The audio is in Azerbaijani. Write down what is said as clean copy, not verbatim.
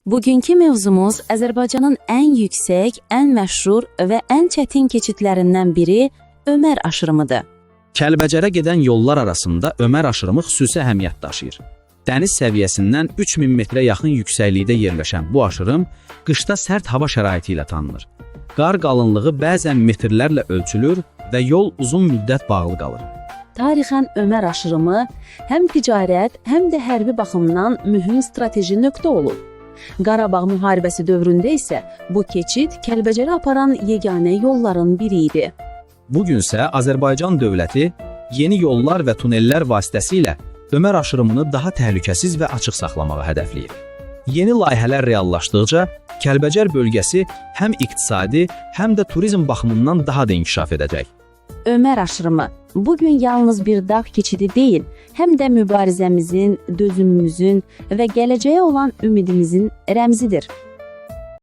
Bugünkü mövzumuz Azərbaycanın ən yüksək, ən məşhur və ən çətin keçidlərindən biri Ömər aşırımıdır. Kəlbəcərə gedən yollar arasında Ömər aşırımı xüsusi əhəmiyyət daşıyır. Dəniz səviyyəsindən 3000 metrə yaxın yüksəklikdə yerləşən bu aşırım qışda sərt hava şəraiti ilə tanınır. Qar qalınlığı bəzən metrlərlə ölçülür və yol uzun müddət bağlı qalır. Tarixən Ömər aşırımı həm ticarət, həm də hərbi baxımdan mühüm strateji nöqtə olub. Qarabağ müharibəsi dövründə isə bu keçid Kəlbəcərə aparan yeganə yolların biri idi. Bugünsə Azərbaycan dövləti yeni yollar və tunellər vasitəsilə Ömər aşırımını daha təhlükəsiz və açıq saxlamağı hədəfləyir. Yeni layihələr reallaşdıqca Kəlbəcər bölgəsi həm iqtisadi, həm də turizm baxımından daha da inkişaf edəcək. Ömər aşırımı bugün yalnız bir dağ keçidi deyil, həm də mübarizəmizin, dözümümüzün və gələcəyə olan ümidimizin rəmzidir.